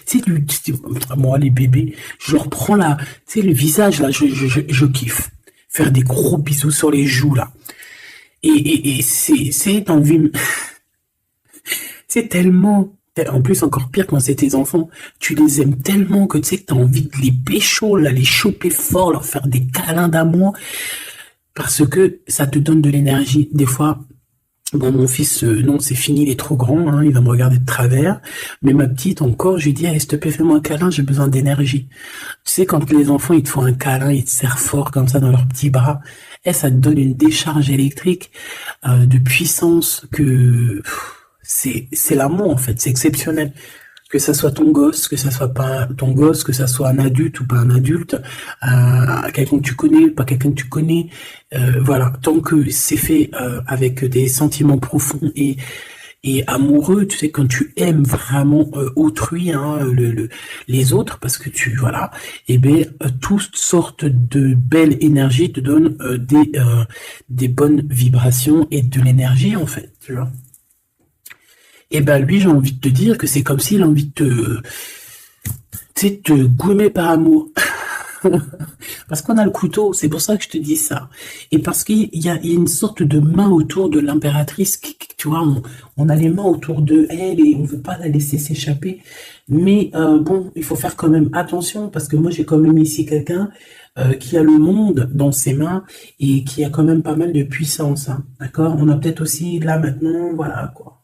sais, moi, les bébés, je leur prends là, tu sais, le visage, là, je kiffe. Faire des gros bisous sur les joues, là. Et t'as envie, c'est tellement... En plus, encore pire quand c'est tes enfants. Tu les aimes tellement que tu sais que t'as envie de les pécho, là, les choper fort, leur faire des câlins d'amour. Parce que ça te donne de l'énergie. Des fois, bon, mon fils, non, c'est fini, il est trop grand, hein, il va me regarder de travers. Mais ma petite, encore, je lui dis, allez, s'il te plaît, fais-moi un câlin, j'ai besoin d'énergie. Tu sais, quand les enfants, ils te font un câlin, ils te serrent fort comme ça dans leurs petits bras, et ça te donne une décharge électrique, de puissance que... C'est l'amour en fait, c'est exceptionnel. Que ça soit ton gosse, que ça soit pas ton gosse, que ça soit un adulte ou pas un adulte, quelqu'un que tu connais, pas quelqu'un que tu connais, voilà. Tant que c'est fait avec des sentiments profonds et amoureux, tu sais, quand tu aimes vraiment autrui, hein, les autres, parce que tu voilà, et ben toutes sortes de belles énergies te donnent des bonnes vibrations et de l'énergie en fait, tu vois. Et ben lui, j'ai envie de te dire que c'est comme s'il a envie de te goumer par amour. Parce qu'on a le couteau, c'est pour ça que je te dis ça. Et parce qu'il y a une sorte de main autour de l'impératrice, tu vois, on a les mains autour de elle et on veut pas la laisser s'échapper. Mais bon, il faut faire quand même attention parce que moi j'ai quand même ici quelqu'un qui a le monde dans ses mains et qui a quand même pas mal de puissance, hein, d'accord? On a peut-être aussi là maintenant, voilà quoi.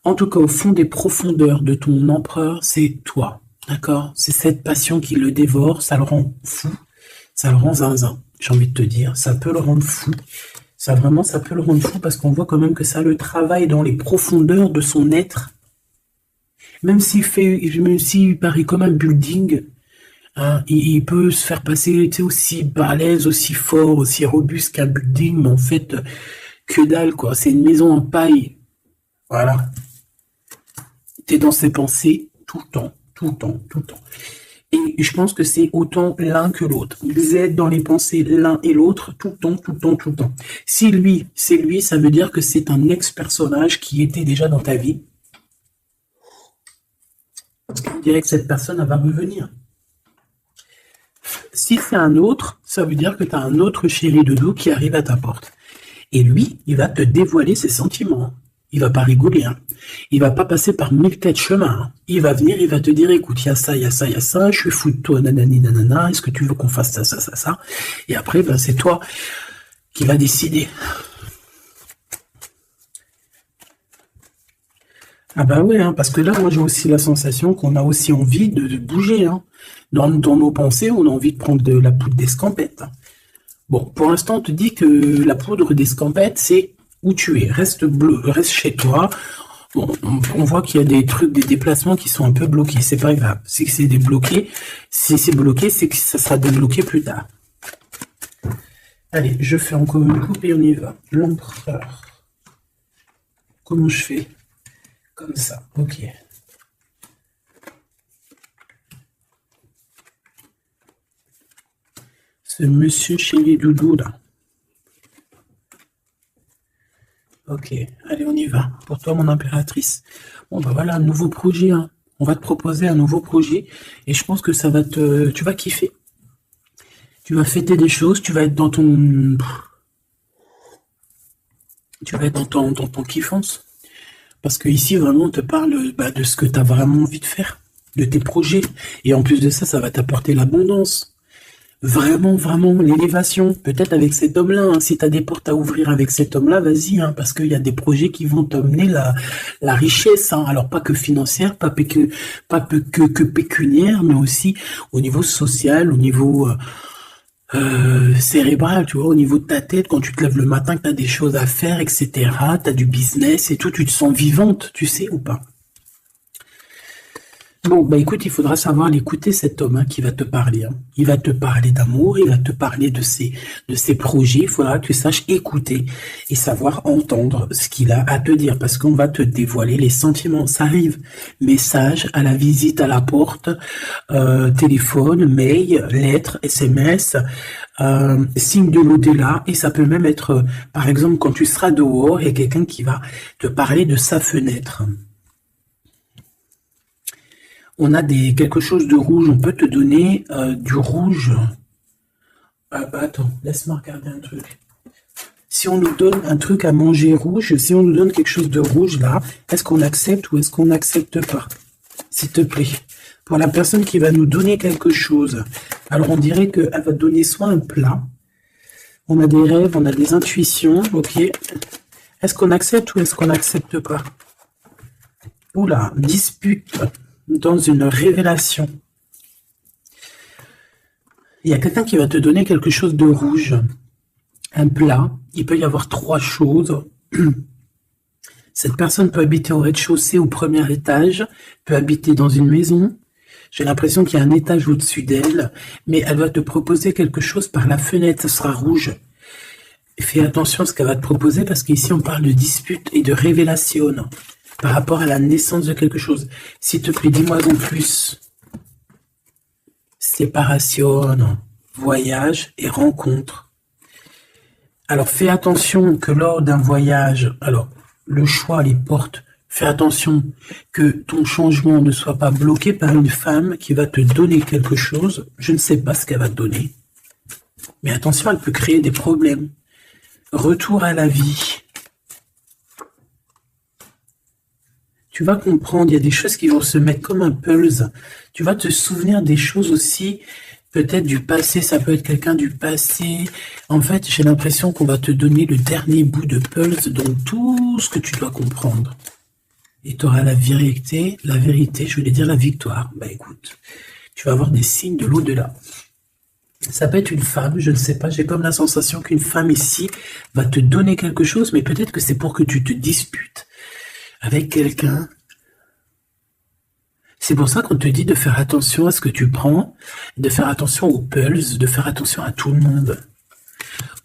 En tout cas, au fond des profondeurs de ton empereur, c'est toi, d'accord? C'est cette passion qui le dévore, ça le rend fou, ça le rend zinzin, j'ai envie de te dire. Ça peut le rendre fou, ça vraiment, ça peut le rendre fou parce qu'on voit quand même que ça le travaille dans les profondeurs de son être. Même s'il paraît comme un building, hein, il peut se faire passer, tu sais, aussi balèze, aussi fort, aussi robuste qu'un building, mais en fait, que dalle, quoi. C'est une maison en paille. Voilà. T'es dans ses pensées tout le temps, tout le temps, tout le temps. Et je pense que c'est autant l'un que l'autre. Vous êtes dans les pensées l'un et l'autre tout le temps, tout le temps, tout le temps. Si lui, c'est lui, ça veut dire que c'est un ex-personnage qui était déjà dans ta vie. On dirait que cette personne elle va revenir. Si c'est un autre, ça veut dire que tu as un autre chéri de dos qui arrive à ta porte. Et lui, il va te dévoiler ses sentiments. Il va pas rigoler, hein. Il va pas passer par 1000 têtes chemin, hein. Il va venir, il va te dire, écoute, il y a ça, il y a ça, il y a ça, je suis fou de toi, nanani, nanana, est-ce que tu veux qu'on fasse ça, ça, ça, ça? Et après, ben, c'est toi qui vas décider. Ah bah ouais, hein, parce que là, moi, j'ai aussi la sensation qu'on a aussi envie de bouger, hein. Dans nos pensées, on a envie de prendre de la poudre d'escampette. Bon, pour l'instant, on te dit que la poudre d'escampette, c'est où tu es. Reste chez toi. Bon, on voit qu'il y a des trucs, des déplacements qui sont un peu bloqués. C'est pas grave. Si c'est débloqué, si c'est bloqué, c'est que ça sera débloqué plus tard. Allez, je fais encore une coupe et on y va. L'empereur. Comment je fais? Comme ça. Ok. Ce monsieur chez les doudous, là. Ok, allez, on y va. Pour toi, mon impératrice. Bon, bah voilà, un nouveau projet, hein. On va te proposer un nouveau projet. Et je pense que ça va tu vas kiffer. Tu vas fêter des choses, tu vas être dans ton... Tu vas être dans ton kiffance. Parce que ici, vraiment, on te parle de ce que tu as vraiment envie de faire. De tes projets. Et en plus de ça, ça va t'apporter l'abondance. Vraiment, vraiment, l'élévation. Peut-être avec cet homme-là, hein. Si tu as des portes à ouvrir avec cet homme-là, vas-y, hein, parce qu'il y a des projets qui vont t'emmener la richesse. Hein. Alors, pas que financière, pas que pécuniaire, mais aussi au niveau social, au niveau cérébrale, tu vois, au niveau de ta tête, quand tu te lèves le matin, que tu as des choses à faire, etc., tu as du business et tout, tu te sens vivante, tu sais ou pas? Bon, bah écoute, il faudra savoir l'écouter, cet homme, hein, qui va te parler, hein. Il va te parler d'amour, il va te parler de ses projets. Il faudra que tu saches écouter et savoir entendre ce qu'il a à te dire, parce qu'on va te dévoiler les sentiments. Ça arrive. Message à la visite à la porte, téléphone, mail, lettres, SMS, signe de l'au-delà. Et ça peut même être, par exemple, quand tu seras dehors, il y a quelqu'un qui va te parler de sa fenêtre. On a quelque chose de rouge, on peut te donner du rouge. Attends, laisse-moi regarder un truc. Si on nous donne un truc à manger rouge, si on nous donne quelque chose de rouge là, est-ce qu'on accepte ou est-ce qu'on n'accepte pas? S'il te plaît. Pour la personne qui va nous donner quelque chose, alors on dirait qu'elle va donner soit un plat, on a des rêves, on a des intuitions, ok. Est-ce qu'on accepte ou est-ce qu'on n'accepte pas? Oula, dispute dans une révélation. Il y a quelqu'un qui va te donner quelque chose de rouge, un plat. Il peut y avoir 3 choses. Cette personne peut habiter au rez-de-chaussée, au premier étage, peut habiter dans une maison. J'ai l'impression qu'il y a un étage au-dessus d'elle, mais elle va te proposer quelque chose par la fenêtre, ça sera rouge. Fais attention à ce qu'elle va te proposer, parce qu'ici on parle de dispute et de révélation par rapport à la naissance de quelque chose. S'il te plaît, dis-moi en plus. Séparation, voyage et rencontre. Alors, fais attention que lors d'un voyage, alors, le choix, les portes, fais attention que ton changement ne soit pas bloqué par une femme qui va te donner quelque chose. Je ne sais pas ce qu'elle va te donner. Mais attention, elle peut créer des problèmes. Retour à la vie. Tu vas comprendre, il y a des choses qui vont se mettre comme un pulse. Tu vas te souvenir des choses aussi, peut-être du passé, ça peut être quelqu'un du passé. En fait, j'ai l'impression qu'on va te donner le dernier bout de pulse, donc tout ce que tu dois comprendre. Et tu auras la vérité, je voulais dire la victoire. Bah écoute, tu vas avoir des signes de l'au-delà. Ça peut être une femme, je ne sais pas, j'ai comme la sensation qu'une femme ici va te donner quelque chose, mais peut-être que c'est pour que tu te disputes avec quelqu'un. C'est pour ça qu'on te dit de faire attention à ce que tu prends, de faire attention aux pulses, de faire attention à tout le monde.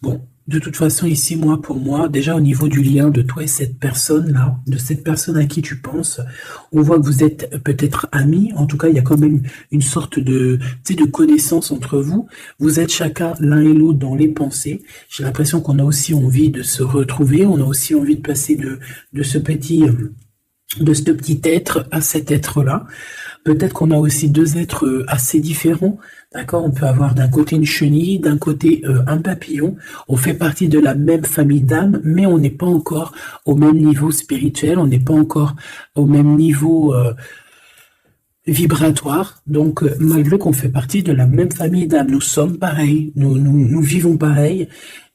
Bon, de toute façon, ici, pour moi, déjà au niveau du lien de toi et cette personne-là, de cette personne à qui tu penses, on voit que vous êtes peut-être amis. En tout cas, il y a quand même une sorte de connaissance entre vous. Vous êtes chacun l'un et l'autre dans les pensées. J'ai l'impression qu'on a aussi envie de se retrouver. On a aussi envie de passer de ce petit être à cet être-là. Peut-être qu'on a aussi 2 êtres assez différents. D'accord, on peut avoir d'un côté une chenille, d'un côté un papillon. On fait partie de la même famille d'âmes, mais on n'est pas encore au même niveau spirituel, on n'est pas encore au même niveau vibratoire. Donc, malgré qu'on fait partie de la même famille d'âmes, nous sommes pareils, nous vivons pareil,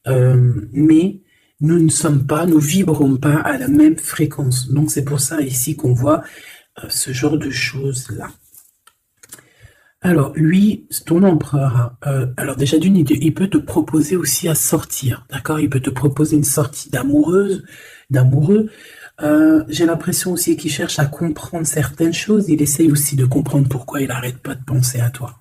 mais nous ne sommes pas, nous vibrons pas à la même fréquence. Donc, c'est pour ça ici qu'on voit ce genre de choses-là. Alors, lui, ton empereur, alors déjà d'une idée, il peut te proposer aussi à sortir, d'accord? Il peut te proposer une sortie d'amoureux. J'ai l'impression aussi qu'il cherche à comprendre certaines choses. Il essaye aussi de comprendre pourquoi il n'arrête pas de penser à toi.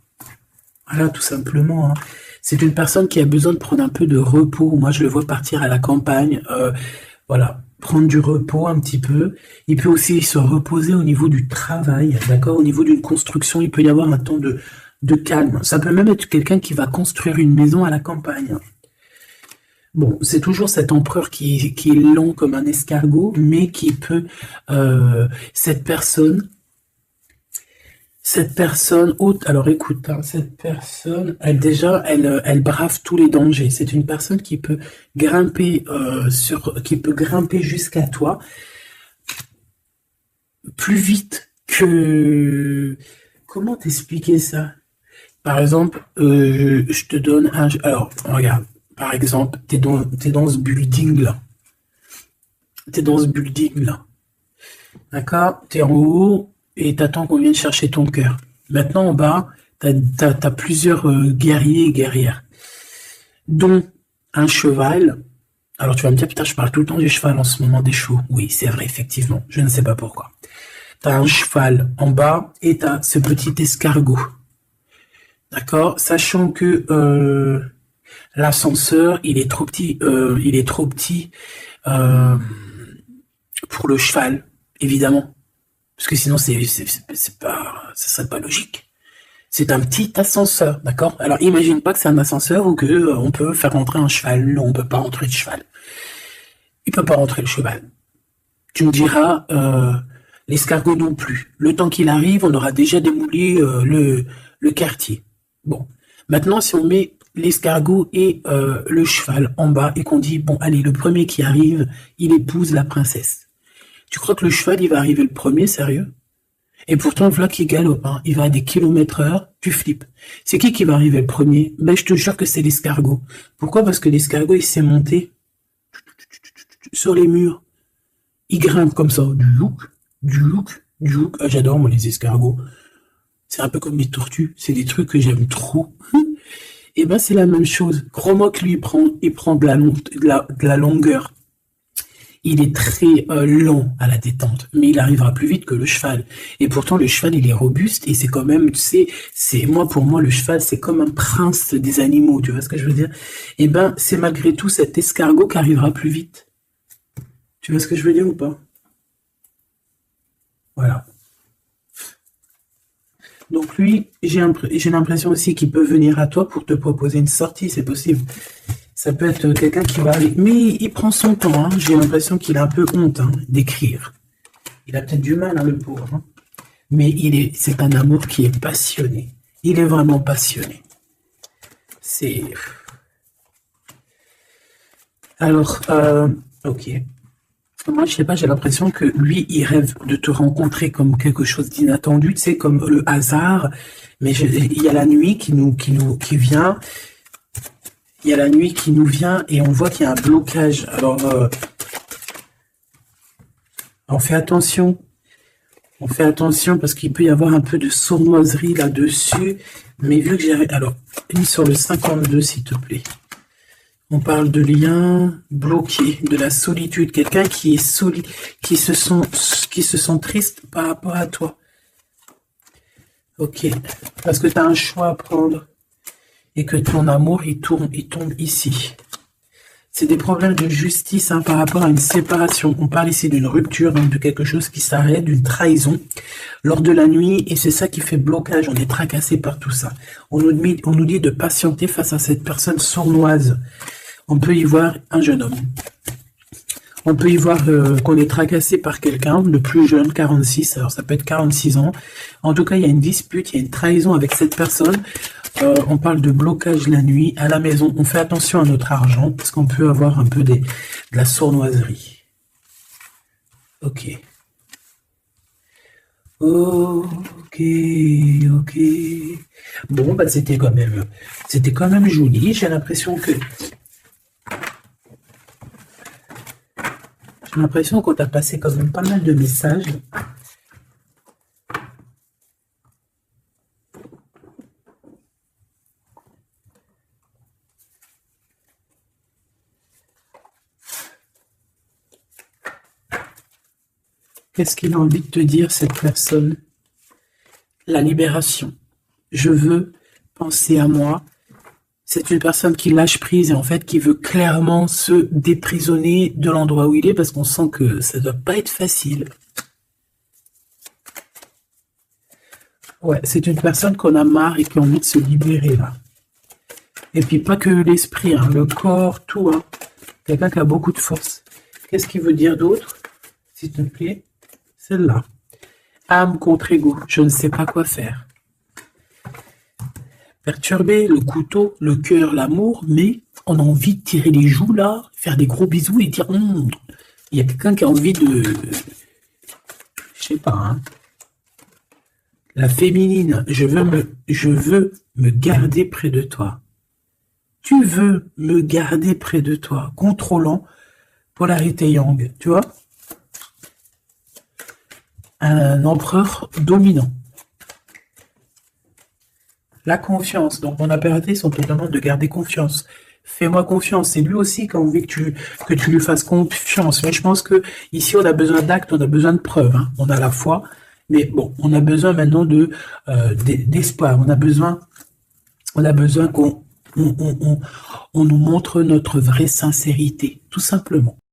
Voilà, tout simplement, hein. C'est une personne qui a besoin de prendre un peu de repos. Moi, je le vois partir à la campagne, voilà, prendre du repos un petit peu. Il peut aussi se reposer au niveau du travail, d'accord? Au niveau d'une construction, il peut y avoir un temps de calme. Ça peut même être quelqu'un qui va construire une maison à la campagne. Bon, c'est toujours cet empereur qui est lent comme un escargot, mais qui peut, cette personne, alors écoute, hein, cette personne, elle brave tous les dangers. C'est une personne qui peut grimper jusqu'à toi plus vite que... Comment t'expliquer ça? Par exemple, je te donne un... Alors, regarde, par exemple, t'es dans ce building-là. D'accord? T'es en haut et t'attends qu'on vienne chercher ton cœur. Maintenant, en bas, t'as plusieurs guerriers et guerrières. dont un cheval. Alors tu vas me dire, putain, je parle tout le temps du cheval en ce moment des chevaux. Oui, c'est vrai, effectivement, je ne sais pas pourquoi. T'as un cheval en bas et t'as ce petit escargot. D'accord? Sachant que l'ascenseur, il est trop petit euh, pour le cheval, évidemment. Parce que sinon, c'est pas, ça serait pas logique. C'est un petit ascenseur, d'accord? Alors, imagine pas que c'est un ascenseur ou que on peut faire rentrer un cheval. Non, on peut pas rentrer le cheval. Il peut pas rentrer le cheval. Tu me diras, l'escargot non plus. Le temps qu'il arrive, on aura déjà démoli le quartier. Bon. Maintenant, si on met l'escargot et le cheval en bas et qu'on dit, bon, allez, le premier qui arrive, il épouse la princesse. Tu crois que le cheval, il va arriver le premier, sérieux? Et pourtant, voilà qui galope, hein. Il va à des kilomètres heure, tu flippes. C'est qui va arriver le premier? Ben, je te jure que c'est l'escargot. Pourquoi? Parce que l'escargot, il s'est monté sur les murs. Il grimpe comme ça, du look, du look, du look. Ah, j'adore, moi, les escargots. C'est un peu comme les tortues. C'est des trucs que j'aime trop. Et ben, c'est la même chose. Cromoc, lui, il prend de la longueur. Il est très lent à la détente, mais il arrivera plus vite que le cheval. Et pourtant, le cheval, il est robuste et c'est quand même, tu sais, pour moi, le cheval, c'est comme un prince des animaux, tu vois ce que je veux dire? Et ben, c'est malgré tout cet escargot qui arrivera plus vite. Tu vois ce que je veux dire ou pas? Voilà. Donc lui, j'ai l'impression aussi qu'il peut venir à toi pour te proposer une sortie, c'est possible. Ça peut être quelqu'un qui va aller, mais il prend son temps, hein. J'ai l'impression qu'il a un peu honte, hein, d'écrire. Il a peut-être du mal, hein, le pauvre, hein. Mais c'est un amour qui est passionné. Il est vraiment passionné. C'est... Alors, ok. Moi, je sais pas, j'ai l'impression que lui, il rêve de te rencontrer comme quelque chose d'inattendu, tu sais, comme le hasard. Mais il y a la nuit qui vient. Il y a la nuit qui nous vient et on voit qu'il y a un blocage. Alors, on fait attention. On fait attention parce qu'il peut y avoir un peu de sournoiserie là-dessus. Mais vu que j'ai... Alors, une sur le 52, s'il te plaît. On parle de lien bloqué, de la solitude. Quelqu'un qui est qui se sent triste par rapport à toi. Ok. Parce que tu as un choix à prendre. Et que ton amour, il tombe ici. C'est des problèmes de justice, hein, par rapport à une séparation. On parle ici d'une rupture, hein, de quelque chose qui s'arrête, d'une trahison lors de la nuit, et c'est ça qui fait blocage. On est tracassé par tout ça. On nous dit de patienter face à cette personne sournoise. On peut y voir un jeune homme. On peut y voir qu'on est tracassé par quelqu'un, le plus jeune, 46, alors ça peut être 46 ans. En tout cas, il y a une dispute, il y a une trahison avec cette personne. On parle de blocage la nuit à la maison. On fait attention à notre argent parce qu'on peut avoir un peu de la sournoiserie. Ok. Ok. Bon, bah c'était quand même joli. J'ai l'impression qu'on t'a passé quand même pas mal de messages. Qu'est-ce qu'il a envie de te dire, cette personne? La libération. Je veux penser à moi. C'est une personne qui lâche prise et en fait qui veut clairement se déprisonner de l'endroit où il est parce qu'on sent que ça doit pas être facile. Ouais, c'est une personne qu'on a marre et qui a envie de se libérer là. Et puis pas que l'esprit, hein, le corps, tout. Hein. Quelqu'un qui a beaucoup de force. Qu'est-ce qu'il veut dire d'autre, s'il te plaît? Celle-là. Âme contre ego. Je ne sais pas quoi faire. Perturbé, le couteau, le cœur, l'amour, mais on a envie de tirer les joues là, faire des gros bisous et dire il y a quelqu'un qui a envie de... Je sais pas, hein. La féminine, je veux me garder près de toi. Tu veux me garder près de toi, contrôlant, polarité yang, tu vois? Un empereur dominant. La confiance. Donc, mon impératrice, on te demande de garder confiance. Fais-moi confiance. C'est lui aussi qui a envie que tu lui fasses confiance. Mais je pense que ici, on a besoin d'actes, on a besoin de preuves, hein. On a la foi, mais bon, on a besoin maintenant d'espoir. On a besoin qu'on on nous montre notre vraie sincérité, tout simplement.